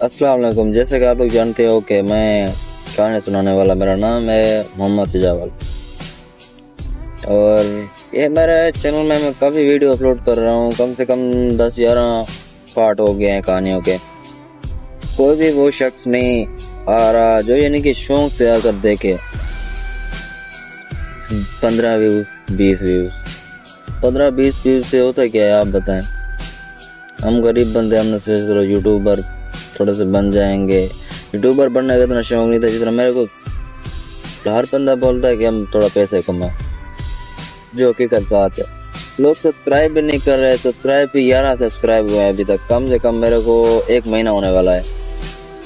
अस्सलाम वालेकुम। जैसे कि आप लोग जानते हो कि मैं कहानी सुनाने वाला, मेरा नाम है मोहम्मद सिजावल और ये मेरे चैनल में मैं काफ़ी वीडियो अपलोड कर रहा हूँ। कम से कम 10-11 पार्ट हो गए हैं कहानियों के। कोई भी वो शख्स नहीं आ रहा जो यानी कि शौक से आकर देखे। 15 व्यूज़ 20 व्यूज़ 15-20 व्यूज़ से होता क्या है आप बताएं। हम गरीब बंदे, हमने सोच करो यूट्यूबर थोड़े से बन जाएंगे। यूट्यूबर बनने का इतना शौक नहीं था जितना मेरे को हर बंदा बोलता है कि हम थोड़ा पैसे कमाएं, जो हकीकत बात है। लोग सब्सक्राइब भी नहीं कर रहे। सब्सक्राइब भी 11 सब्सक्राइब हुए हैं अभी तक। कम से कम मेरे को 1 महीना होने वाला है।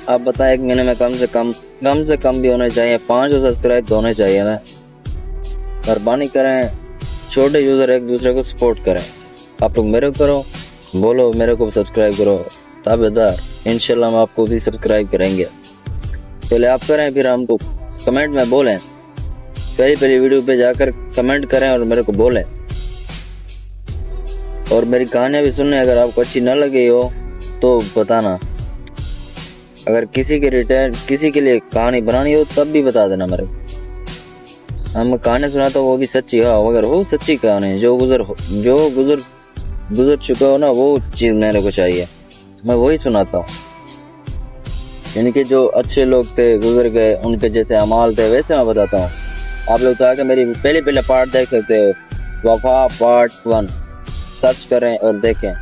आप बताएं 1 महीने में कम से कम भी होने चाहिए 500 सब्सक्राइब तो होने चाहिए ना। मेहरबानी करें, छोटे यूज़र एक दूसरे को सपोर्ट करें। आप लोग मेरे को करो, बोलो मेरे को सब्सक्राइब करो, ताबेदार इंशाल्लाह हम आपको भी सब्सक्राइब करेंगे। पहले आप करें फिर हमको कमेंट में बोलें। पहली वीडियो पे जाकर कमेंट करें और मेरे को बोलें। और मेरी कहानियाँ भी सुनने, अगर आपको अच्छी न लगी हो तो बताना। अगर किसी के लिए कहानी बनानी हो तब भी बता देना मेरे को। हम कहानी सुनाता हूँ वो भी सच्ची, हाँ अगर हो सच्ची कहानी जो गुजर चुका हो ना, वो चीज़ मेरे को चाहिए, मैं वही सुनाता हूँ। यानी कि जो अच्छे लोग थे, गुजर गए, उनके जैसे अमाल थे, वैसे मैं बताता हूँ। आप लोग तो आके मेरी पहले पार्ट देख सकते हो। वफा पार्ट 1 सर्च करें और देखें।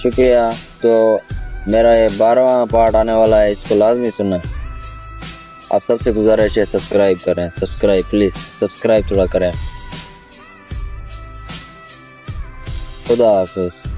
शुक्रिया। तो मेरा ये 12वां पार्ट आने वाला है, इसको लाजमी सुनना। आप सबसे गुजारिश है सब्सक्राइब करें। सब्सक्राइब प्लीज़, सब्सक्राइब थोड़ा करें। खुदा हाफिज़।